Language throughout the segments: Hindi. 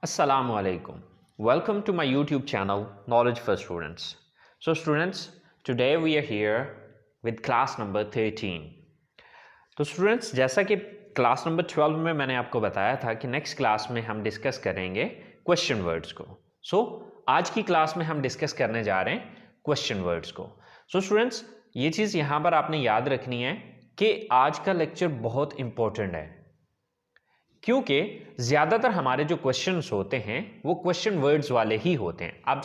Assalamu alaikum. Welcome to my YouTube channel Knowledge for Students. So students, today we are here with class number 13. तो स्टूडेंट्स, जैसा कि क्लास नंबर 12 में मैंने आपको बताया था कि नेक्स्ट क्लास में हम डिस्कस करेंगे क्वेश्चन वर्ड्स को। आज की क्लास में हम डिस्कस करने जा रहे हैं क्वेश्चन वर्ड्स को। स्टूडेंट्स, ये चीज़ यहाँ पर आपने याद रखनी है कि आज का लेक्चर बहुत इंपॉर्टेंट है, क्योंकि ज़्यादातर हमारे जो क्वेश्चंस होते हैं वो क्वेश्चन वर्ड्स वाले ही होते हैं। अब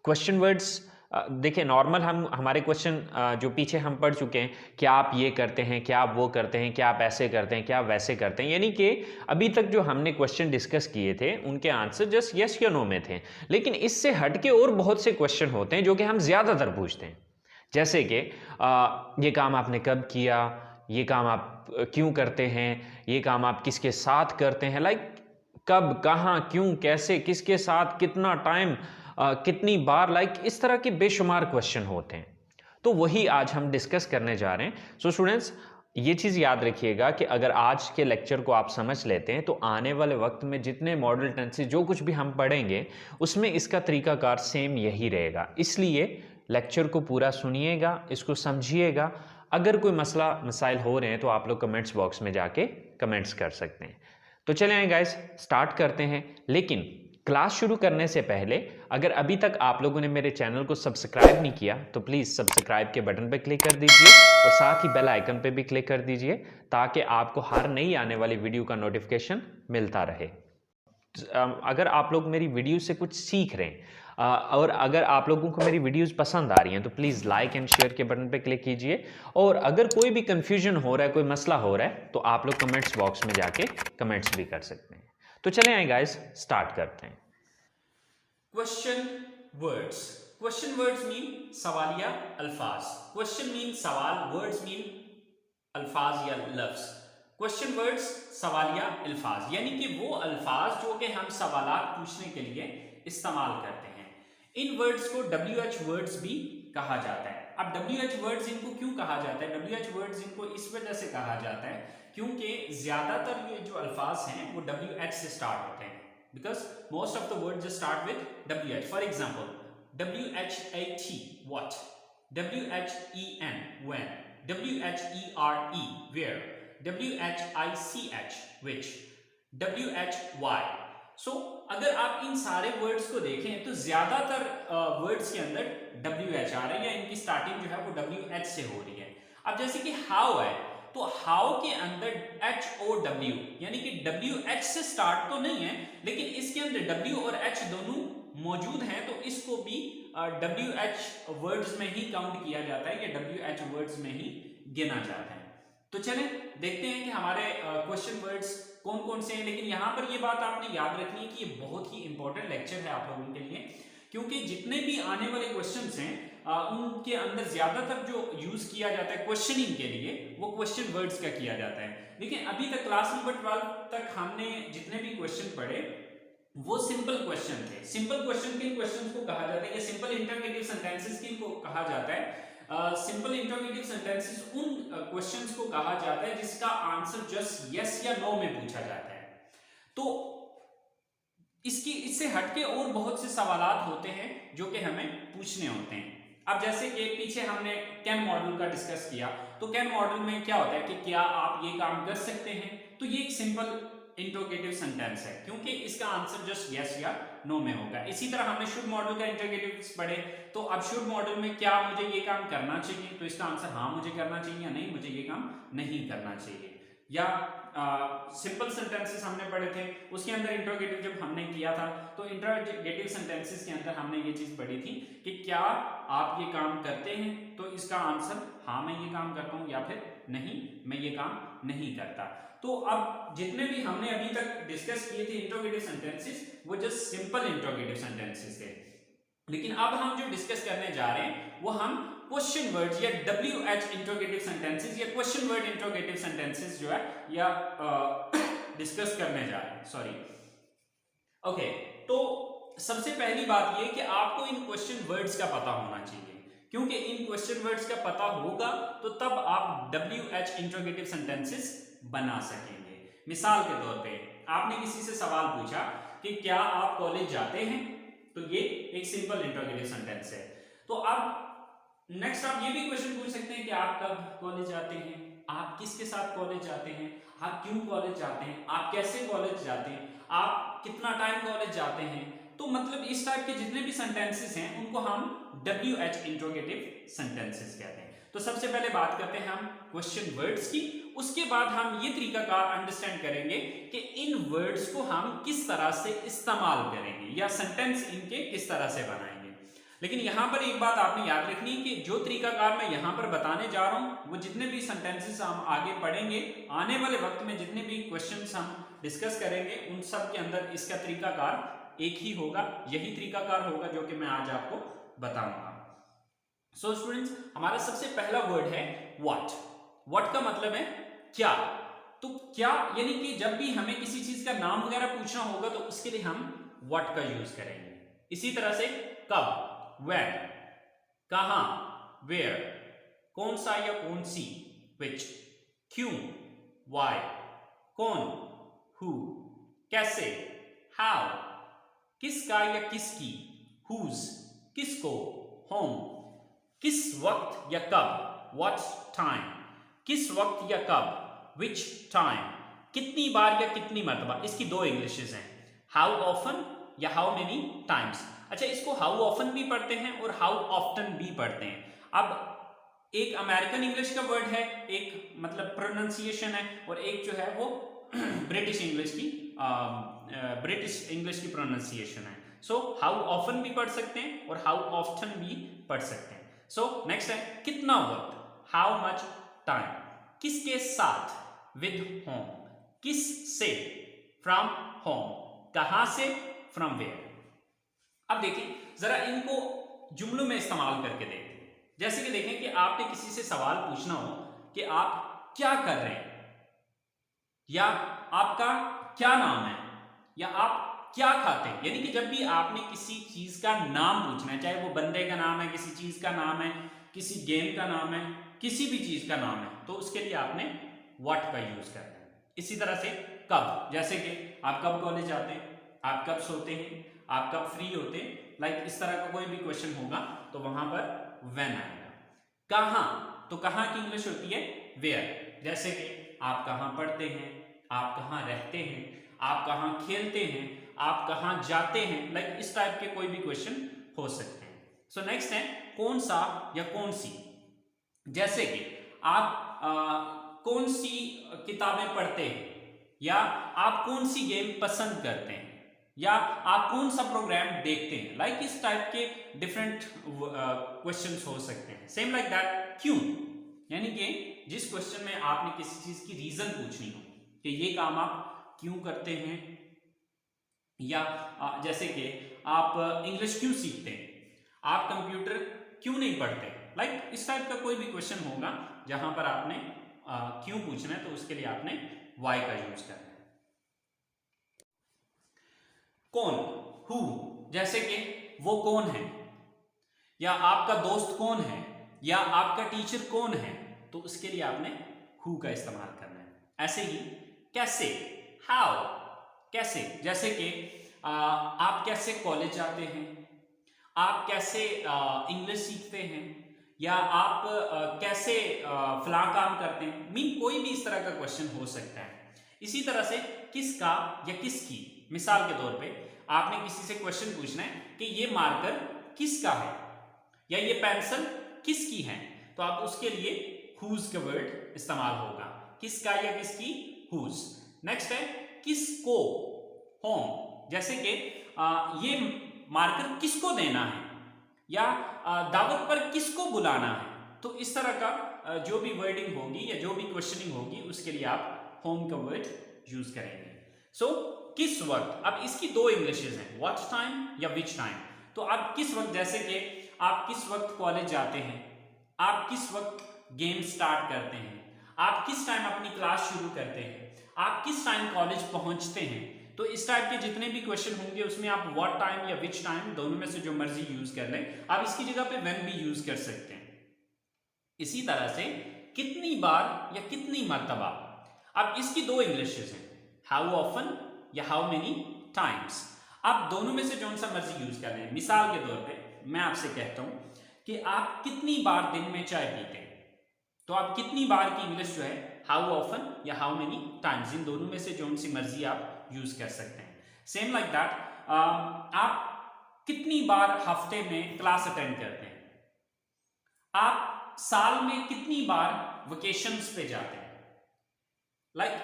क्वेश्चन वर्ड्स देखिए, नॉर्मल हमारे क्वेश्चन जो पीछे हम पढ़ चुके हैं, क्या आप ये करते हैं, क्या आप वो करते हैं, क्या आप ऐसे करते हैं, क्या आप वैसे करते हैं, यानी कि अभी तक जो हमने क्वेश्चन डिस्कस किए थे उनके आंसर जस्ट यस या नो में थे। लेकिन इससे हटके और बहुत से क्वेश्चन होते हैं जो कि हम ज़्यादातर पूछते हैं, जैसे कि ये काम आपने कब किया, ये काम आप क्यों करते हैं, ये काम आप किसके साथ करते हैं, लाइक कब, कहाँ, क्यों, कैसे, किसके साथ, कितना टाइम, कितनी बार, लाइक इस तरह के बेशुमार क्वेश्चन होते हैं। तो वही आज हम डिस्कस करने जा रहे हैं। स्टूडेंट्स, ये चीज़ याद रखिएगा कि अगर आज के लेक्चर को आप समझ लेते हैं तो आने वाले वक्त में जितने मॉडल टेंसेस जो कुछ भी हम पढ़ेंगे उसमें इसका तरीकाकार सेम यही रहेगा। इसलिए लेक्चर को पूरा सुनिएगा, इसको समझिएगा। अगर कोई मसाइल हो रहे हैं तो आप लोग कमेंट्स बॉक्स में जाके कमेंट्स कर सकते हैं। तो चलें गाइस, स्टार्ट करते हैं। लेकिन क्लास शुरू करने से पहले अगर अभी तक आप लोगों ने मेरे चैनल को सब्सक्राइब नहीं किया तो प्लीज़ सब्सक्राइब के बटन पर क्लिक कर दीजिए और साथ ही बेल आइकन पर भी क्लिक कर दीजिए ताकि आपको हर नई आने वाली वीडियो का नोटिफिकेशन मिलता रहे। अगर आप लोग मेरी वीडियो से कुछ सीख रहे हैं और अगर आप लोगों को मेरी वीडियोस पसंद आ रही हैं तो प्लीज़ लाइक एंड शेयर के बटन पे क्लिक कीजिए। और अगर कोई भी कंफ्यूजन हो रहा है, कोई मसला हो रहा है, तो आप लोग कमेंट्स बॉक्स में जाके कमेंट्स भी कर सकते हैं। तो चलें आए गाइस, स्टार्ट करते हैं। Question words. Question words mean सवालिया अल्फाज। क्वेश्चन मीन सवाल, वर्ड्स मीन अल्फाज या लफ्ज। क्वेश्चन वर्ड्स सवालिया अल्फाज यानी कि वो अल्फाज जो कि हम सवालात पूछने के लिए इस्तेमाल करते हैं। इन वर्ड्स को WH वर्ड्स भी कहा जाता है। अब WH वर्ड्स इनको क्यों कहा जाता है? WH वर्ड्स इनको इस वजह से कहा जाता है क्योंकि ज्यादातर ये जो अल्फाज हैं वो WH से स्टार्ट होते हैं, because most of the words just start with WH. For example, WHAT what, WHEN when, WHERE where, WHICH which, WHY. So अगर आप इन सारे वर्ड्स को देखें तो ज्यादातर वर्ड्स के अंदर WH आ रहा है या इनकी स्टार्टिंग जो है वो WH से हो रही है। अब जैसे कि हाउ है तो हाउ के अंदर HOW यानी कि WH से स्टार्ट तो नहीं है लेकिन इसके अंदर W और H दोनों मौजूद हैं, तो इसको भी WH वर्ड्स में ही काउंट किया जाता है या WH वर्ड्स में ही गिना जाता है। तो चलें देखते हैं कि हमारे क्वेश्चन वर्ड्स कौन कौन से हैं। लेकिन यहाँ पर ये बात आपने याद रखनी है कि ये बहुत ही इंपॉर्टेंट लेक्चर है आप लोगों के लिए, क्योंकि जितने भी आने वाले क्वेश्चंस हैं उनके अंदर ज्यादातर जो यूज किया जाता है क्वेश्चनिंग के लिए वो क्वेश्चन वर्ड्स का किया जाता है। लेकिन अभी तक क्लास नंबर 12 तक हमने जितने भी क्वेश्चन पढ़े वो सिंपल क्वेश्चन थे। सिंपल क्वेश्चन किन क्वेश्चंस को कहा जाता है या सिंपल इंटरोगेटिव सेंटेंसेस किन को कहा जाता है? सिंपल इंटरोगेटिव सेंटेंसेस उन क्वेश्चंस को कहा जाता है जिसका आंसर जस्ट यस या नो में पूछा जाता है। तो इससे हटके और बहुत से सवालात होते हैं जो कि हमें पूछने होते हैं। अब जैसे कि पीछे हमने कैन मॉडल का डिस्कस किया, तो कैन मॉडल में क्या होता है कि क्या आप ये काम कर सकते हैं, तो ये एक सिंपल इंटरोगेटिव सेंटेंस है क्योंकि इसका आंसर जस्ट यस या नो में होगा। इसी तरह हमने शुड मॉडल का इंटरोगेटिव पढ़े, तो अब शुड मॉडल में क्या मुझे ये काम करना चाहिए, तो इसका आंसर हाँ मुझे करना चाहिए या नहीं मुझे ये काम नहीं करना चाहिए। या सिंपल सेंटेंसेस हमने पढ़े थे, उसके अंदर इंटरोगेटिव जब हमने किया था तो इंटरोगेटिव सेंटेंसेस के अंदर हमने ये चीज पढ़ी थी कि क्या आप ये काम करते हैं, तो इसका आंसर हाँ मैं ये काम करता हूं या फिर नहीं मैं ये काम नहीं करता। तो अब जितने भी हमने अभी तक डिस्कस किए थे इंटरोगेटिव सेंटेंसेस वो जस्ट सिंपल इंटरोगेटिव सेंटेंसेस थे। लेकिन अब हम जो डिस्कस करने जा रहे हैं वो हम क्वेश्चन वर्ड्स या WH इंटरोगेटिव सेंटेंसेस या क्वेश्चन वर्ड इंटरोगेटिव सेंटेंसेस जो है या डिस्कस करने जा रहे हैं। Sorry, okay. तो सबसे पहली बात ये कि आपको इन क्वेश्चन वर्ड्स का पता होना चाहिए, क्योंकि इन क्वेश्चन वर्ड्स का पता होगा तो तब आप WH इंटरोगेटिव सेंटेंसेस बना सकेंगे। मिसाल के तौर पे आपने किसी से सवाल पूछा कि क्या आप कॉलेज जाते हैं, तो ये एक सिंपल इंटरोगेटिव सेंटेंस है। तो अब नेक्स्ट आप ये भी क्वेश्चन पूछ सकते हैं कि आप कब कॉलेज जाते हैं, आप किसके साथ कॉलेज जाते हैं, आप क्यों कॉलेज जाते हैं, आप कैसे कॉलेज जाते हैं, आप कितना टाइम कॉलेज जाते हैं। तो मतलब इस टाइप के जितने भी सेंटेंसेस हैं उनको हम WH इंट्रोगेटिव सेंटेंसेस कहते हैं। तो सबसे पहले बात करते हैं हम क्वेश्चन वर्ड्स की, उसके बाद हम ये तरीकाकार अंडरस्टैंड करेंगे कि इन वर्ड्स को हम किस तरह से इस्तेमाल करेंगे या सेंटेंस इनके किस तरह से बनाएंगे। लेकिन यहां पर एक बात आपने याद रखनी है कि जो तरीकाकार मैं यहां पर बताने जा रहा हूं वो जितने भी सेंटेंसेस हम आगे पढ़ेंगे, आने वाले वक्त में जितने भी क्वेश्चंस हम डिस्कस करेंगे उन सब के अंदर इसका तरीकाकार एक ही होगा, यही तरीकाकार होगा जो कि मैं आज आपको बताऊंगा। सो स्टूडेंट्स, हमारा सबसे पहला वर्ड है व्हाट। व्हाट का मतलब है क्या। तो क्या यानी कि जब भी हमें किसी चीज का नाम वगैरह पूछना होगा तो उसके लिए हम व्हाट का यूज करेंगे। इसी तरह से कब, when, कहां, where, कौन सा या कौन सी, which, क्यों, why, कौन, who, कैसे, how, किसका या किसकी, whose, किसको, whom, किस वक्त या कब, what time, किस वक्त या कब, which time, कितनी बार या कितनी मर्तबा। इसकी दो इंग्लिशेस हैं, how often या how many times। अच्छा, इसको how often भी पढ़ते हैं और how often भी पढ़ते हैं। अब एक अमेरिकन इंग्लिश का वर्ड है, एक मतलब प्रोनाउंसिएशन है, और एक जो है वो ब्रिटिश इंग्लिश की प्रोनाउंसिएशन है। सो हाउ ऑफन भी पढ़ सकते हैं और हाउ ऑफ्टन भी पढ़ सकते हैं। सो नेक्स्ट है कितना वक्त, हाउ मच टाइम, किसके साथ, विद होम, किस से, फ्रॉम होम, कहां से, फ्रॉम वेयर। अब देखें जरा इनको जुमलों में इस्तेमाल करके देखते हैं। जैसे कि देखें कि आपने किसी से सवाल पूछना हो कि आप क्या कर रहे हैं, या आपका क्या नाम है, या आप क्या खाते हैं। यानी कि जब भी आपने किसी चीज का नाम पूछना है, चाहे वो बंदे का नाम है, किसी चीज का नाम है, किसी गेम का नाम है, किसी भी चीज का नाम है, तो उसके लिए आपने व्हाट का यूज करना है। इसी तरह से कब, जैसे कि आप कब कॉलेज जाते हैं, आप कब सोते हैं, आप कब फ्री होते हैं, लाइक इस तरह का कोई भी क्वेश्चन होगा तो वहां पर व्हेन आएगा। कहां, तो कहां की इंग्लिश होती है वेयर। जैसे कि आप कहां पढ़ते हैं, आप कहां रहते हैं, आप कहां खेलते हैं, आप कहां जाते हैं, लाइक इस टाइप के कोई भी क्वेश्चन हो सकते हैं। सो नेक्स्ट है कौन सा या कौन सी। जैसे कि आप कौन सी किताबें पढ़ते हैं, या आप कौन सी गेम पसंद करते हैं, या आप कौन सा प्रोग्राम देखते हैं, लाइक इस टाइप के डिफरेंट क्वेश्चंस हो सकते हैं। सेम लाइक दैट क्यों, यानी कि जिस क्वेश्चन में आपने किसी चीज की रीजन पूछनी हो कि ये काम आप क्यों करते हैं, या जैसे कि आप इंग्लिश क्यों सीखते हैं, आप कंप्यूटर क्यों नहीं पढ़ते, लाइक इस टाइप का कोई भी क्वेश्चन होगा जहां पर आपने क्यों पूछना है तो उसके लिए आपने वाई का यूज करना है। कौन, हु, जैसे कि वो कौन है, या आपका दोस्त कौन है, या आपका टीचर कौन है, तो उसके लिए आपने हु का इस्तेमाल करना है। ऐसे ही कैसे, हाउ, कैसे, जैसे कि आप कैसे कॉलेज जाते हैं, आप कैसे इंग्लिश सीखते हैं, या आप कैसे फला काम करते हैं, मीन कोई भी इस तरह का क्वेश्चन हो सकता है। इसी तरह से किसका या किसकी, मिसाल के तौर पे आपने किसी से क्वेश्चन पूछना है कि ये मार्कर किसका है, या ये पेंसिल किसकी है, तो आप उसके लिए हुज का वर्ड इस्तेमाल होगा, किसका या किसकी, हुज। नेक्स्ट है किसको, होम, जैसे कि ये मार्कर किसको देना है, या दावत पर किसको बुलाना है, तो इस तरह का जो भी वर्डिंग होगी या जो भी क्वेश्चनिंग होगी उसके लिए आप होम का वर्ड यूज करेंगे। सो किस वक्त, अब इसकी दो इंग्लिशेस हैं, व्हाट टाइम या विच टाइम। तो आप किस वक्त, जैसे कि आप किस वक्त कॉलेज जाते हैं, आप किस वक्त गेम स्टार्ट करते हैं, आप किस टाइम अपनी क्लास शुरू करते हैं, आप किस टाइम कॉलेज पहुंचते हैं, तो इस टाइप के जितने भी क्वेश्चन होंगे उसमें आप व्हाट टाइम या विच टाइम दोनों में से जो मर्जी यूज कर लें, आप इसकी जगह पे व्हेन भी यूज कर सकते हैं। इसी तरह से कितनी बार या कितनी मर्तबा, अब इसकी दो इंग्लिशेस हैं, हाउ ऑफन या हाउ मेनी टाइम्स। आप दोनों में से जो सा मर्जी यूज कर लें। मिसाल के तौर पे मैं आपसे कहता हूं कि आप कितनी बार दिन में चाय पीते हैं, तो आप कितनी बार की इंग्लिश जो है हाउ ऑफन या हाउ मेनी टाइम्स, इन दोनों में से जो सी मर्जी आप यूज कर सकते हैं। सेम लाइक दैट, आप कितनी बार हफ्ते में क्लास अटेंड करते हैं, आप साल में कितनी बार वेकेशंस पे जाते हैं।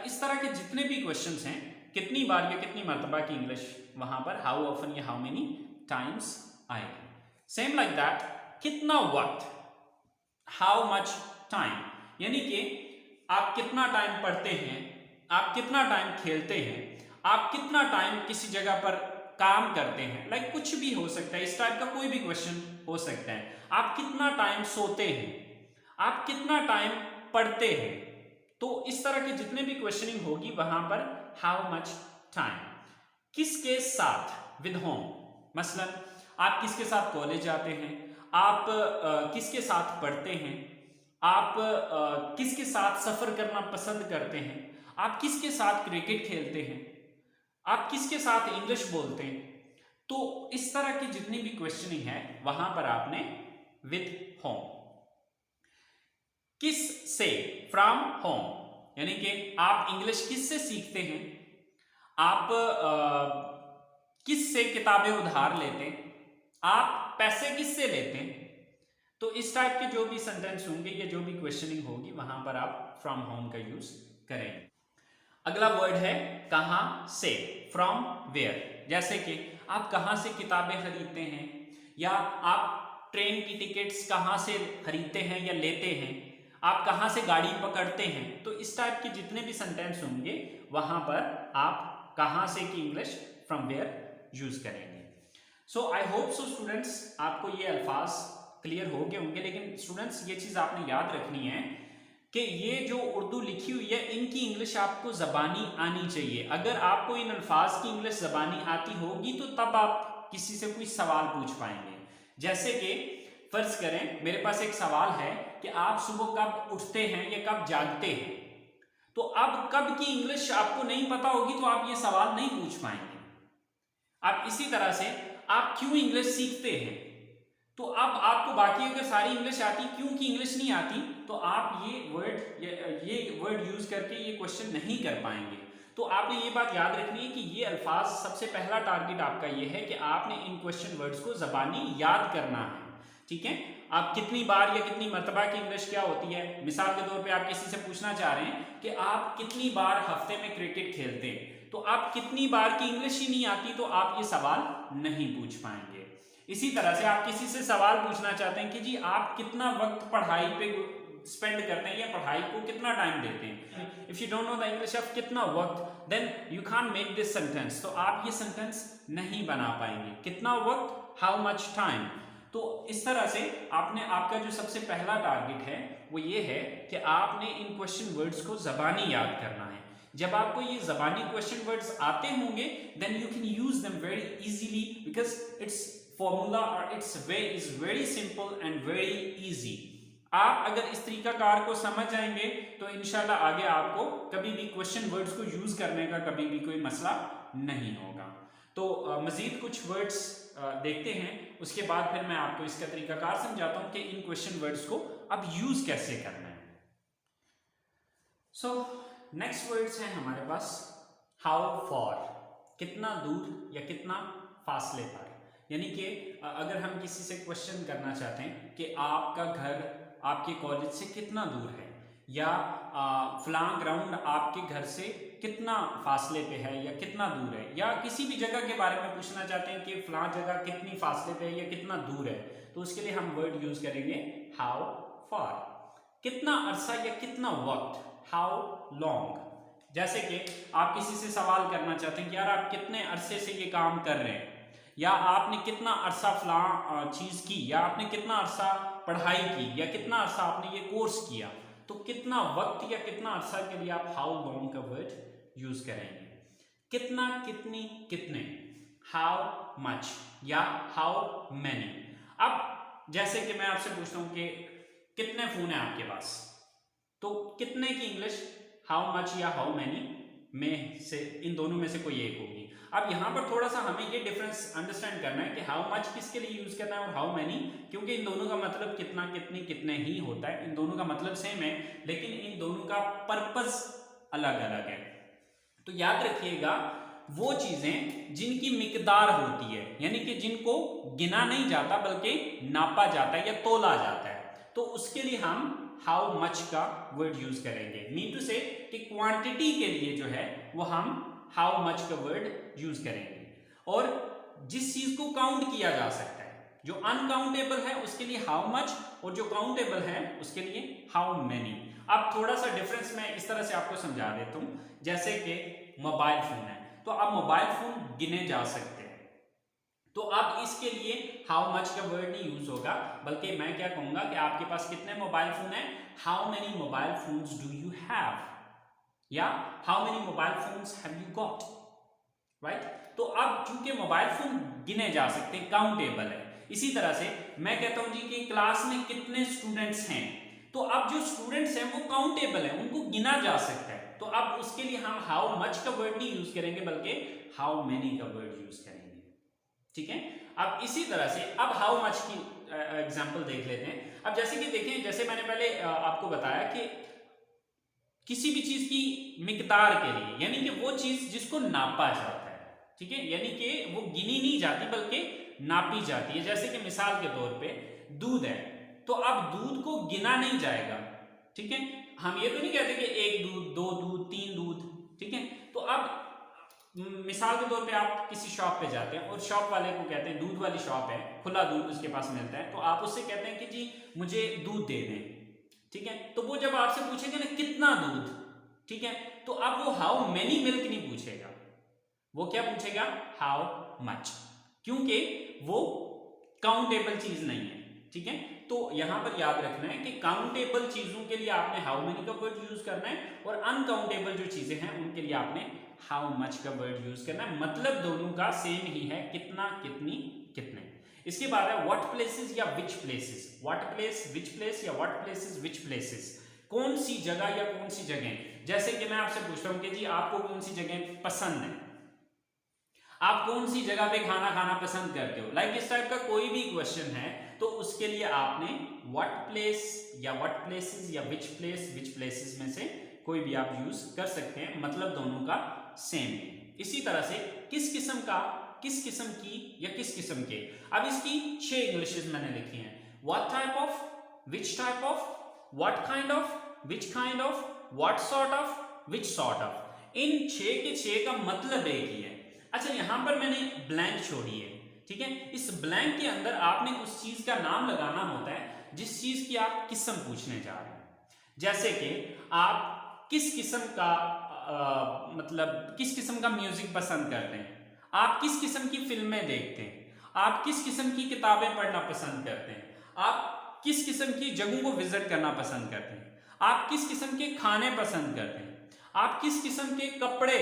इस तरह के जितने भी क्वेश्चंस हैं, कितनी बार या कितनी मर्तबा की इंग्लिश वहां पर हाउ ऑफन या हाउ मेनी टाइम्स आएगी। सेम लाइक दैट, कितना वक्त, हाउ मच टाइम, यानी कि आप कितना टाइम पढ़ते हैं, आप कितना टाइम खेलते हैं, आप कितना टाइम किसी जगह पर काम करते हैं, कुछ भी हो सकता है, इस टाइप का कोई भी क्वेश्चन हो सकता है। आप कितना टाइम सोते हैं, आप कितना टाइम पढ़ते हैं, तो इस तरह के जितने भी क्वेश्चनिंग होगी वहां पर हाउ मच टाइम। किसके साथ, विद होम, मसलन आप किसके साथ कॉलेज जाते हैं, आप किसके साथ पढ़ते हैं, आप किसके साथ सफर करना पसंद करते हैं, आप किसके साथ क्रिकेट खेलते हैं, आप किसके साथ इंग्लिश बोलते हैं। तो इस तरह की जितनी भी क्वेश्चनिंग है वहां पर आपने विद होम। किस से, फ्रॉम होम, यानी कि आप इंग्लिश किस से सीखते हैं, आप किस से किताबें उधार लेते हैं, आप पैसे किस से लेते हैं। तो इस टाइप के जो भी सेंटेंस होंगे या जो भी क्वेश्चनिंग होगी वहां पर आप फ्रॉम होम का यूज करेंगे। अगला वर्ड है कहां से, फ्रॉम वेयर। जैसे कि आप कहां से किताबें खरीदते हैं, या आप ट्रेन की टिकट्स कहां से खरीदते हैं या लेते हैं, आप कहां से गाड़ी पकड़ते हैं। तो इस टाइप के जितने भी सेंटेंस होंगे वहां पर आप कहां से की इंग्लिश फ्रॉम वेयर यूज करेंगे। सो आई होप सो स्टूडेंट्स, आपको ये अल्फाज क्लियर हो गए होंगे। लेकिन स्टूडेंट्स ये चीज आपने याद रखनी है कि ये जो उर्दू लिखी हुई है इनकी इंग्लिश आपको ज़बानी आनी चाहिए। अगर आपको इन अल्फाज की इंग्लिश ज़बानी आती होगी तो तब आप किसी से कोई सवाल पूछ पाएंगे। जैसे कि फर्ज करें मेरे पास एक सवाल है कि आप सुबह कब उठते हैं या कब जागते हैं, तो अब कब की इंग्लिश आपको नहीं पता होगी तो आप ये सवाल नहीं पूछ पाएंगे। अब इसी तरह से आप क्यों इंग्लिश सीखते हैं, तो अब आपको बाकी अगर सारी इंग्लिश आती, क्यों की इंग्लिश नहीं आती, तो आप ये वर्ड यूज करके ये क्वेश्चन नहीं कर पाएंगे। तो आपने ये बात याद रखनी है कि ये अल्फाज, सबसे पहला टारगेट आपका ये है कि आपने इन क्वेश्चन वर्ड्स को ज़बानी याद करना है। ठीक है, आप कितनी बार या कितनी मर्तबा की इंग्लिश क्या होती है। मिसाल के तौर पे आप किसी से पूछना चाह रहे हैं कि आप कितनी बार हफ्ते में क्रिकेट खेलते हैं, तो आप कितनी बार की इंग्लिश ही नहीं आती तो आप ये सवाल नहीं पूछ पाएंगे। इसी तरह से आप किसी से सवाल पूछना चाहते हैं कि जी आप कितना वक्त पढ़ाई पे स्पेंड करते हैं या पढ़ाई को कितना टाइम देते हैं। If you don't know the English of कितना वक्त, then you can't make this sentence, तो आप ये सेंटेंस नहीं बना पाएंगे। कितना वक्त, हाउ मच टाइम। तो इस तरह से आपका जो सबसे पहला टारगेट है वो ये है कि आपने इन क्वेश्चन वर्ड्स को ज़बानी याद करना है। जब आपको ये ज़बानी क्वेश्चन वर्ड्स आते होंगे then you can use them very easily, because it's formula और its way is very simple and very easy. आप अगर इस तरीकाकार को समझ जाएंगे तो इंशाल्लाह आगे आपको कभी भी क्वेश्चन वर्ड्स को यूज करने का कभी भी कोई मसला नहीं होगा। तो मजीद कुछ वर्ड्स देखते हैं, उसके बाद फिर मैं आपको इसका तरीकाकार समझाता हूं कि इन क्वेश्चन वर्ड्स को अब यूज कैसे करना है। सो नेक्स्ट वर्ड्स है हमारे पास हाउ फॉर, कितना दूर या कितना फासले पर। यानी कि अगर हम किसी से क्वेश्चन करना चाहते हैं कि आपका घर आपके कॉलेज से कितना दूर है, या फलां ग्राउंड आपके घर से कितना फासले पे है या कितना दूर है, या किसी भी जगह के बारे में पूछना चाहते हैं कि फलां जगह कितनी फासले पे है या कितना दूर है, तो उसके लिए हम वर्ड यूज करेंगे हाउ फॉर। कितना अरसा या कितना वक्त, हाउ लॉन्ग। जैसे कि आप किसी से सवाल करना चाहते हैं कि यार आप कितने अरसे से ये काम कर रहे हैं, या आपने कितना अरसा फलां चीज की, या आपने कितना अरसा पढ़ाई की, या कितना अरसा आपने ये कोर्स किया, तो कितना वक्त या कितना अरसा के लिए आप हाउ लॉन्ग का वर्ड यूज करेंगे। कितना, कितनी, कितने, हाउ मच या हाउ मैनी। अब जैसे कि मैं आपसे पूछता हूं कि कितने फोन है आपके पास, तो कितने की इंग्लिश हाउ मच या हाउ मैनी में से, इन दोनों में से कोई एक होगी। अब यहाँ पर थोड़ा सा हमें ये डिफरेंस अंडरस्टैंड करना है कि हाउ मच किसके लिए यूज करना है और हाउ मैनी, क्योंकि इन दोनों का मतलब कितना, कितनी, कितने ही होता है। इन दोनों का मतलब सेम है, लेकिन इन दोनों का पर्पस अलग अलग है। तो याद रखिएगा, वो चीजें जिनकी मिकदार होती है, यानी कि जिनको गिना नहीं जाता बल्कि नापा जाता है या तोला जाता है, तो उसके लिए हम हाउ मच का वर्ड यूज करेंगे। मीन टू से कि क्वांटिटी के लिए जो है वो हम हाउ मच का वर्ड यूज करेंगे। और जिस चीज को काउंट किया जा सकता है, जो अनकाउंटेबल है उसके लिए हाउ मच, और जो काउंटेबल है उसके लिए हाउ मेनी। अब थोड़ा सा डिफरेंस मैं इस तरह से आपको समझा देता हूं, जैसे कि मोबाइल फोन है, तो अब मोबाइल फोन गिने जा सकते हैं, तो अब इसके लिए हाउ मच का वर्ड नहीं यूज होगा, बल्कि मैं क्या कहूंगा कि आपके पास कितने मोबाइल फोन है, how many mobile phones do you have, या how many mobile phones have you got, right. तो अब चूंकि मोबाइल फोन गिने जा सकते हैं, काउंटेबल है, इसी तरह से मैं कहता हूं जी कि क्लास में कितने स्टूडेंट्स हैं, तो अब जो स्टूडेंट्स हैं वो काउंटेबल है, उनको गिना जा सकता है, तो अब उसके लिए हम हाउ मच का वर्ड नहीं यूज करेंगे बल्कि हाउ मेनी का वर्ड यूज करेंगे, ठीक है। अब इसी तरह से अब हाउ मच की एग्जांपल देख लेते हैं। अब जैसे कि देखें, जैसे मैंने पहले आपको बताया कि किसी भी चीज की मिकदार के लिए, यानी कि वो चीज जिसको नापा जाता है, ठीक है, यानी कि वो गिनी नहीं जाती बल्कि नापी जाती है। जैसे कि मिसाल के तौर पे दूध है, तो अब दूध को गिना नहीं जाएगा, ठीक है, हम ये तो नहीं कहते कि एक दूध, दो दूध, तीन दूध, ठीक है। तो अब मिसाल के तौर पे आप किसी शॉप पे जाते हैं और शॉप वाले को कहते हैं, दूध वाली शॉप है, खुला दूध उसके पास मिलता है, तो आप उससे कहते हैं कि जी मुझे दूध दे दें, ठीक है। तो वो जब आपसे पूछेगा ना कितना दूध, ठीक है, तो अब वो हाउ मेनी मिल्क नहीं पूछेगा, वो क्या पूछेगा, हाउ मच, क्योंकि वो काउंटेबल चीज नहीं है, ठीक है। तो यहां पर याद रखना है कि काउंटेबल चीजों के लिए आपने हाउ मेनी का वर्ड यूज करना है, और अनकाउंटेबल जो चीजें हैं उनके लिए आपने हाउ मच का वर्ड यूज करना है। मतलब दोनों का सेम ही है, कितना, कितनी, कितने। इसके बाद है व्हाट प्लेसेस या which places, what place, which place, या व्हाट प्लेसेस, विच प्लेसेस, कौन सी जगह या कौन सी जगह। जैसे कि मैं आपसे पूछता हूं कि जी आपको कौन सी जगह पसंद है, आप कौन सी जगह पे खाना खाना पसंद करते हो, लाइक इस टाइप का कोई भी क्वेश्चन है, तो उसके लिए आपने व्हाट प्लेस या व्हाट प्लेसेस या विच प्लेसेस में से कोई भी आप यूज कर सकते हैं, मतलब दोनों का सेम है। इसी तरह से किस किस्म का, किस किस्म की, या किस किस्म के। अब इसकी 6 इंग्लिशेस मैंने लिखी हैं, what type of, which type of, what kind of, which kind of, what sort of, which sort of. इन 6 के 6 का मतलब एक ही है। अच्छा, यहां पर मैंने ब्लैंक छोड़ी है, ठीक है। इस ब्लैंक के अंदर आपने उस चीज का नाम लगाना होता है जिस चीज की आप किस्म पूछने जा रहे हैं। जैसे कि आप किस किस्म का मतलब किस किस्म का म्यूजिक पसंद करते हैं, आप किस किस्म की फिल्में देखते हैं, आप किस किस्म की किताबें पढ़ना पसंद करते हैं, आप किस किस्म की जगहों को विजिट करना पसंद करते हैं, आप किस किस्म के खाने पसंद करते हैं, आप किस किस्म के कपड़े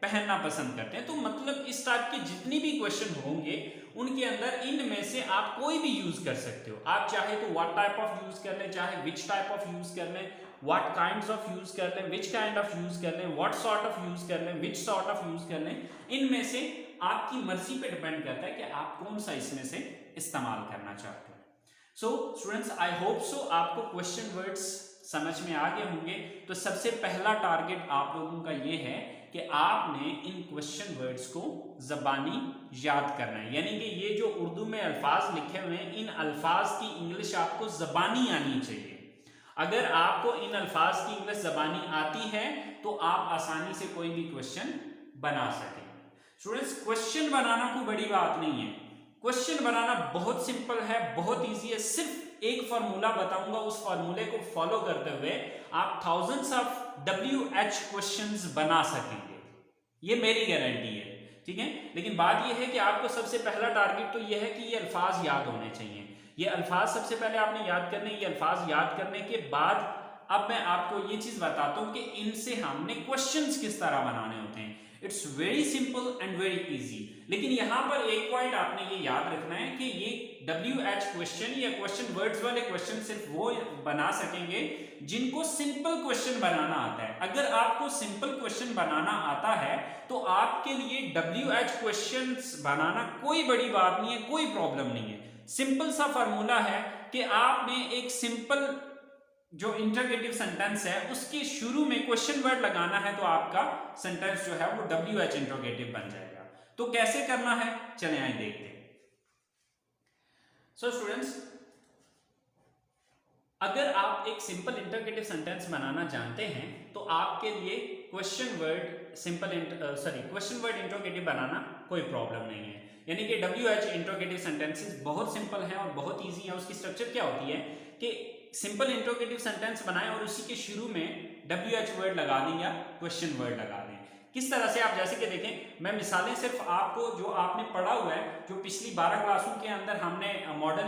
पहनना पसंद करते हैं। तो मतलब इस टाइप के जितनी भी क्वेश्चन होंगे उनके अंदर इनमें से आप कोई भी यूज कर सकते हो। आप चाहे तो व्हाट टाइप ऑफ यूज कर लें, चाहे विच टाइप ऑफ यूज कर लें, व्हाट काइंड्स ऑफ यूज कर लें, विच काइंड ऑफ यूज कर लें, व्हाट सॉर्ट ऑफ यूज कर लें, विच सॉर्ट ऑफ यूज कर लें। इनमें से आपकी मर्जी पे डिपेंड करता है कि आप कौन सा इसमें से इस्तेमाल करना चाहते हो। So students, I hope so आपको क्वेश्चन वर्ड्स समझ में आ गए होंगे। तो सबसे पहला टारगेट आप लोगों का ये है कि आपने इन क्वेश्चन वर्ड्स को ज़बानी याद करना है, यानी कि ये जो उर्दू में अल्फाज लिखे हुए हैं, इन अल्फाज की इंग्लिश आपको ज़बानी आनी चाहिए। अगर आपको इन अल्फाज की इंग्लिश ज़बानी आती है तो आप आसानी से कोई भी क्वेश्चन बना सकें। स्टूडेंट्स, क्वेश्चन बनाना कोई बड़ी बात नहीं है, क्वेश्चन बनाना बहुत सिंपल है, बहुत ईजी है। सिर्फ एक फॉर्मूला बताऊंगा, उस फॉर्मूले को फॉलो करते हुए आप थाउजेंड्स ऑफ WH क्वेश्चंस बना सकेंगे, ये मेरी गारंटी है, ठीक है। लेकिन बात ये है कि आपको सबसे पहला टारगेट तो ये है कि ये अल्फाज याद होने चाहिए। ये अल्फाज सबसे पहले आपने याद करने, ये अल्फाज याद करने के बाद अब मैं आपको ये चीज बताता हूं कि इनसे हमने क्वेश्चंस किस तरह बनाने होते हैं। It's very simple and very easy. लेकिन यहां पर एक पॉइंट आपने ये याद रखना है कि ये WH क्वेश्चन या क्वेश्चन वर्ड्स वाले क्वेश्चन सिर्फ वो बना सकेंगे जिनको सिंपल क्वेश्चन बनाना आता है। अगर आपको सिंपल क्वेश्चन बनाना आता है तो आपके लिए WH क्वेश्चंस बनाना कोई बड़ी बात नहीं है, कोई प्रॉब्लम नहीं है। सिंपल सा फॉर्मूला है कि आपने एक सिंपल जो इंटरोगेटिव सेंटेंस है उसके शुरू में क्वेश्चन वर्ड लगाना है तो आपका सेंटेंस जो है वो WH इंटरोगेटिव बन जाएगा। तो कैसे करना है, चलें आइए देखते हैं। सो स्टूडेंट्स, अगर आप एक सिंपल इंटरोगेटिव सेंटेंस बनाना जानते हैं तो आपके लिए क्वेश्चन वर्ड इंटरोगेटिव बनाना कोई प्रॉब्लम नहीं है। यानी कि WH इंटरोगेटिव सेंटेंसेस बहुत सिंपल हैं और बहुत इजी है। उसकी स्ट्रक्चर क्या होती है कि सिंपल इंटरोगेटिव सेंटेंस बनाएं और उसी के शुरू में WH वर्ड लगा दें या क्वेश्चन वर्ड लगा दें। किस तरह से, आप जैसे कि देखें, मैं मिसालें सिर्फ आपको जो आपने पढ़ा हुआ है, जो पिछली 12 क्लासों के अंदर हमने मॉडल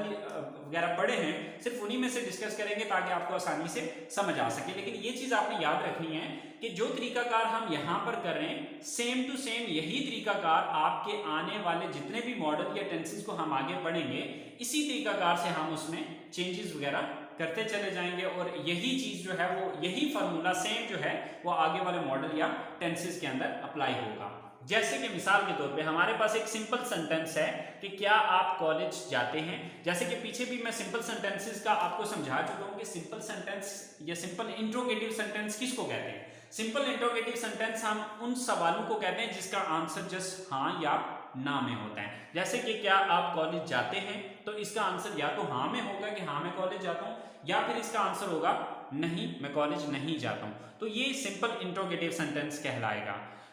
वगैरह पढ़े हैं, सिर्फ उन्हीं में से डिस्कस करेंगे ताकि आपको आसानी से समझ आ सके। लेकिन ये चीज आपने याद रखनी है कि जो तरीकाकार हम यहाँ पर कर रहे हैं, सेम टू सेम यही तरीकाकार आपके आने वाले जितने भी मॉडल या टेंसेस को हम आगे पढ़ेंगे, इसी तरीकाकार से हम उसमें चेंजेस वगैरह करते चले जाएंगे और यही चीज जो है वो, यही फार्मूला सेम जो है वो आगे वाले मॉडल या टेंसेस के अंदर अप्लाई होगा। जैसे कि मिसाल के तौर पे हमारे पास एक सिंपल सेंटेंस है कि क्या आप कॉलेज जाते हैं। जैसे कि पीछे भी मैं सिंपल सेंटेंसेस का आपको समझा चुका हूं कि सिंपल सेंटेंस या सिंपल इंट्रोगेटिव सेंटेंस किसको कहते हैं। सिंपल इंट्रोगेटिव सेंटेंस हम उन सवालों को कहते हैं जिसका आंसर जस्ट हाँ या ना में होता है। जैसे कि क्या आप कॉलेज जाते हैं, तो इसका आंसर या तो हाँ में होगा कि हाँ मैं कॉलेज जाता हूं, या फिर इसका आंसर होगा नहीं मैं कॉलेज नहीं जाता हूं। तो ये सिंपल इंट्रोगेटिव सेंटेंस कहलाएगा।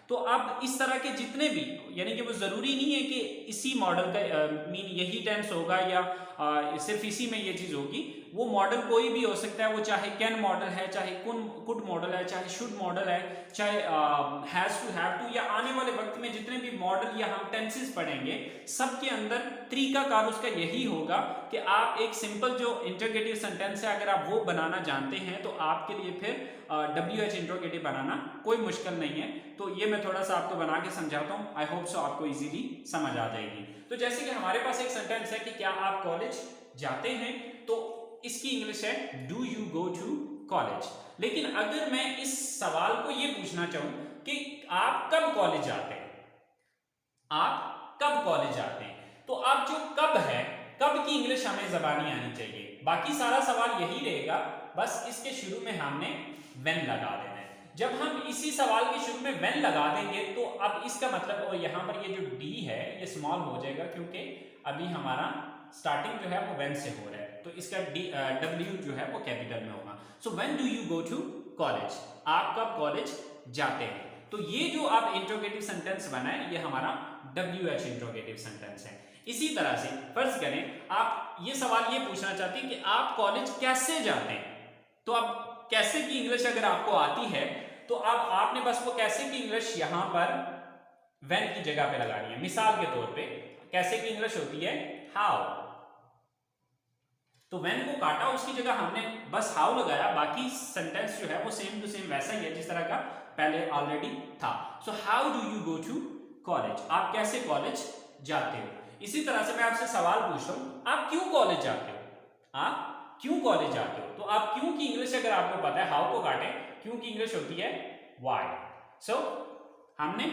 तो अब इस तरह के जितने भी, यानी कि वो जरूरी नहीं है कि इसी मॉडल का मीन यही टेंस होगा या सिर्फ इसी में ये चीज होगी। वो मॉडल कोई भी हो सकता है, वो चाहे कैन मॉडल है, चाहे कुड मॉडल है, चाहे शुड मॉडल है, चाहे हैज टू, हैव टू, या आने वाले वक्त में जितने भी मॉडल या हम टेंसेस पढ़ेंगे सबके अंदर तरीकाकार उसका यही होगा कि आप एक सिंपल जो इंटरोगेटिव सेंटेंस है अगर आप वो बनाना जानते हैं तो आपके लिए फिर WH इंटरोगेटिव बनाना कोई मुश्किल नहीं है। तो ये मैं थोड़ा सा आपको बना के समझाता हूँ, आई होप सो आपको इजीली समझ आ जाएगी। तो जैसे कि हमारे पास एक सेंटेंस है कि क्या आप कॉलेज जाते हैं, तो इसकी इंग्लिश है do you go to college. लेकिन अगर मैं इस सवाल को ये पूछना चाहूं कि आप कब कॉलेज जाते हैं, आप कब कॉलेज जाते हैं, तो अब जो कब है, कब की इंग्लिश हमें जबानी आनी चाहिए। बाकी सारा सवाल यही रहेगा, बस इसके शुरू में हमने व्हेन लगा देना है। जब हम इसी सवाल के शुरू में व्हेन लगा देंगे तो अब इसका मतलब, और यहां पर ये जो डी है ये स्मॉल हो जाएगा क्योंकि अभी हमारा स्टार्टिंग जो है वो व्हेन से हो रहा है, तो इसका W जो है वो कैपिटल में होगा। So when do you go to college, आप कब कॉलेज जाते हैं। तो ये जो आप इंट्रोगेटिव सेंटेंस बनाए ये हमारा WH इंट्रोगेटिव सेंटेंस है। इसी तरह से फर्ज करें आप ये सवाल ये पूछना चाहते हैं कि आप कॉलेज कैसे जाते हैं, तो अब कैसे की इंग्लिश अगर आपको आती है तो अब आपने बस वो कैसे की इंग्लिश यहां पर व्हेन की जगह पे लगानी है। मिसाल के तौर पे कैसे की इंग्लिश होती है हाउ, तो व्हेन को काटा उसकी जगह हमने बस हाउ लगाया, बाकी सेंटेंस जो है वो सेम टू सेम वैसा ही है जिस तरह का पहले ऑलरेडी था। So how do you go to college, आप कैसे कॉलेज जाते हो। इसी तरह से मैं आपसे सवाल पूछता हूं, आप क्यों कॉलेज जाते हो, आप क्यों कॉलेज जाते हो। तो आप क्यों की इंग्लिश अगर आपको पता है, हाउ को काटे, क्यों की इंग्लिश होती है व्हाई। सो हमने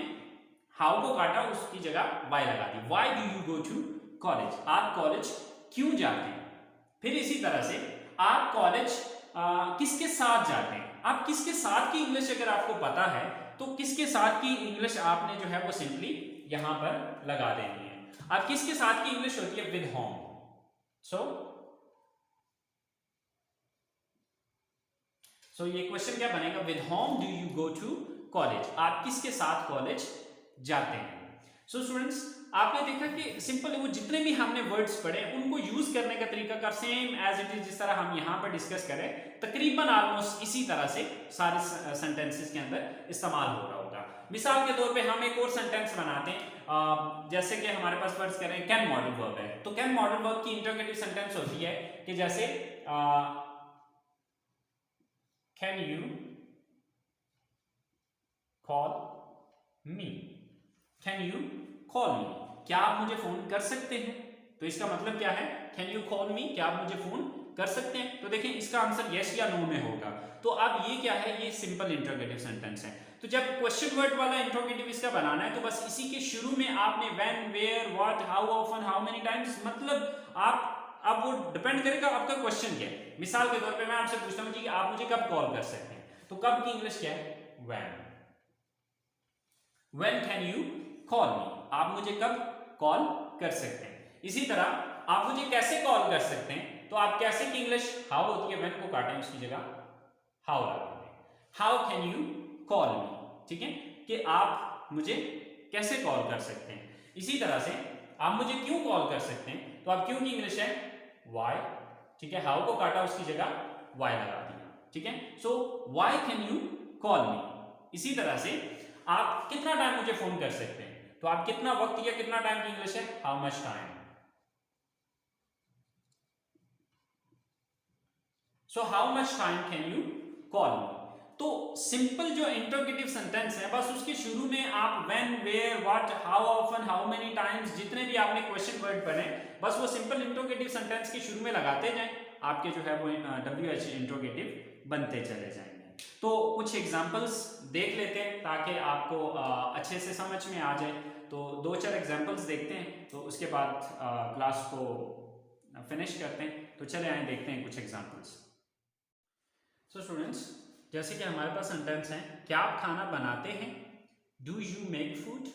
हाउ को काटा उसकी जगह व्हाई लगा दी, why do you go to college, आप कॉलेज क्यों जाते हैं। फिर इसी तरह से आप कॉलेज किसके साथ जाते हैं, आप किसके साथ की इंग्लिश अगर आपको पता है तो किसके साथ की इंग्लिश आपने जो है वो सिंपली यहां पर लगा देनी है। अब किसके साथ की इंग्लिश होती है विद होम। सो ये क्वेश्चन क्या बनेगा, with whom do you go to college, आप किसके साथ कॉलेज जाते हैं। सो स्टूडेंट्स, आपने देखा कि सिंपल वो जितने भी हमने वर्ड्स पढ़े उनको यूज करने का तरीका का सेम एज इट इज जिस तरह हम यहां पर डिस्कस करें तकरीबन ऑलमोस्ट इसी तरह से सारे सेंटेंसेस के अंदर इस्तेमाल हो रहा होगा। मिसाल के तौर पे हम एक और सेंटेंस बनाते हैं, जैसे कि हमारे पास फर्ज करें कैन मॉडल वर्ब है, तो कैन मॉडल वर्ब की इंटरोगेटिव सेंटेंस होती है कि जैसे can you call me. Can you call मी, क्या आप मुझे फोन कर सकते हैं? तो इसका मतलब क्या है, कैन यू कॉल मी, क्या आप मुझे फोन कर सकते हैं? तो देखें इसका आंसर यस या नो में होगा। तो अब ये क्या है, ये सिंपल इंट्रोगेटिव सेंटेंस है। तो जब क्वेश्चन वर्ड वाला इंट्रोगेटिव इसका बनाना है तो बस इसी के शुरू में आपने when, where, what, how often, how many times, मतलब आप अब वो डिपेंड करेगा आपका क्वेश्चन क्या है। मिसाल के तौर पे मैं आपसे पूछता हूं कि आप मुझे कब कॉल कर सकते हैं, तो कब की इंग्लिश क्या है, when. When can you call मी, आप मुझे कब कॉल कर सकते हैं। इसी तरह आप मुझे कैसे कॉल कर सकते हैं, तो आप कैसे की इंग्लिश हाउ होती है, व्हेन को काटें उसकी जगह हाउ लगाएंगे। हाउ कैन यू कॉल मी, ठीक है, कि आप मुझे कैसे कॉल कर सकते हैं। इसी तरह से आप मुझे क्यों कॉल कर सकते हैं, तो आप क्यों की इंग्लिश है व्हाई, ठीक है, हाउ को काटा उसकी जगह व्हाई लगा दिया, ठीक है। So why can you call मी। इसी तरह से आप कितना टाइम मुझे फोन कर सकते हैं, तो आप कितना वक्त या कितना टाइम की इंग्लिश है how much time. So how much time can you call मी। तो सिंपल जो इंट्रोगेटिव सेंटेंस है बस उसके शुरू में आप when, where, what, how often, how many times, जितने भी आपने क्वेश्चन वर्ड पढ़े बस वो सिंपल इंट्रोगेटिव सेंटेंस के शुरू में लगाते जाएं, आपके जो है वो WH इंट्रोगेटिव बनते चले जाएंगे। तो कुछ एग्जांपल्स देख लेते हैं ताकि आपको अच्छे से समझ में आ जाए। तो 2-4 एग्जांपल्स देखते हैं, तो उसके बाद क्लास को फिनिश करते हैं। तो चले आए देखते हैं कुछ एग्जांपल्स। सो स्टूडेंट्स, जैसे कि हमारे पास सेंटेंस है, क्या आप खाना बनाते हैं, डू यू मेक फूड,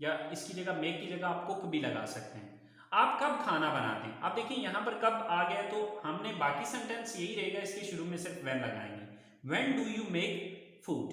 या इसकी जगह मेक की जगह आप कुक भी लगा सकते हैं। आप कब खाना बनाते हैं, आप देखिए यहाँ पर कब आ गया, तो हमने बाकी सेंटेंस यही रहेगा, इसके शुरू में सिर्फ व्हेन लगाएंगे। When do you make food,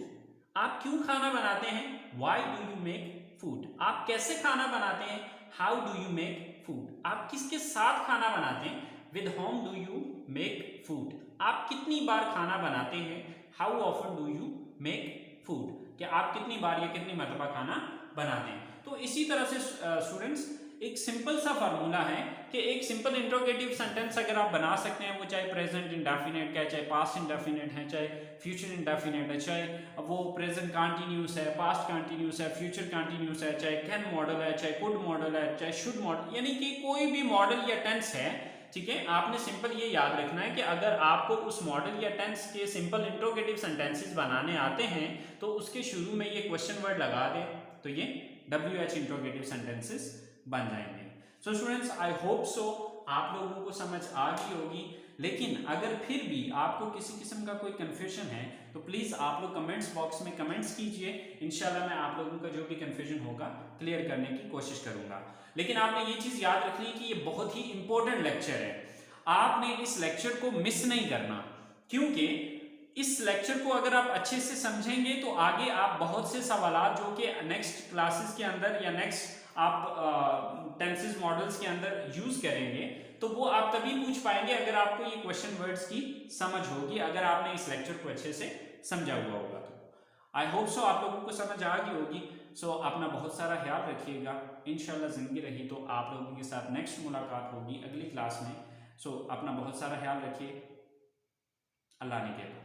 आप क्यों खाना बनाते हैं, why do you make food, आप कैसे खाना बनाते हैं, how do you make food, आप किसके साथ खाना बनाते हैं, with whom do you make food, आप कितनी बार खाना बनाते हैं, how often do you make food, कि आप कितनी बार या कितनी मरतबा खाना बनाते हैं। तो इसी तरह से स्टूडेंट्स एक सिंपल सा फार्मूला है कि एक सिंपल इंट्रोगेटिव सेंटेंस अगर आप बना सकते हैं, वो चाहे प्रेजेंट इंडेफिनिट का है, चाहे पास्ट इंडेफिनिट है, चाहे फ्यूचर इंडेफिनिट है, चाहे वो प्रेजेंट कंटिन्यूस है, पास्ट कंटिन्यूस है, फ्यूचर कंटिन्यूस है, चाहे कैन मॉडल है, चाहे कुड मॉडल है, चाहे शुड मॉडल, यानी कि कोई भी मॉडल या टेंस है, ठीक है। आपने सिंपल ये याद रखना है कि अगर आपको उस मॉडल या टेंस के सिंपल इंट्रोगेटिव सेंटेंसेस बनाने आते हैं तो उसके शुरू में ये क्वेश्चन वर्ड लगा दे, तो ये WH इंट्रोगेटिव सेंटेंसेस बन जाएंगे। So students, I hope so आप लोगों को समझ आ गई होगी। लेकिन अगर फिर भी आपको किसी किस्म का कोई कंफ्यूजन है तो प्लीज आप लोग कमेंट्स बॉक्स में कमेंट्स कीजिए, इंशाल्लाह मैं आप लोगों का जो भी कंफ्यूजन होगा क्लियर करने की कोशिश करूंगा। लेकिन आपने ये चीज याद रखनी कि ये बहुत ही इंपॉर्टेंट लेक्चर है, आपने इस लेक्चर को मिस नहीं करना, क्योंकि इस लेक्चर को अगर आप अच्छे से समझेंगे तो आगे आप बहुत से सवाल जो कि नेक्स्ट क्लासेस के अंदर या नेक्स्ट आप टेंसेस मॉडल्स के अंदर यूज करेंगे तो वो आप तभी पूछ पाएंगे अगर आपको ये क्वेश्चन वर्ड्स की समझ होगी, अगर आपने इस लेक्चर को अच्छे से समझा हुआ होगा। तो आई होप सो आप लोगों को समझ आ गई होगी। सो अपना बहुत सारा ख्याल रखिएगा, इंशाल्लाह ज़िंदगी रही तो आप लोगों के साथ नेक्स्ट मुलाकात होगी अगली क्लास में। सो अपना बहुत सारा ख्याल रखिए, अल्लाह ने किया।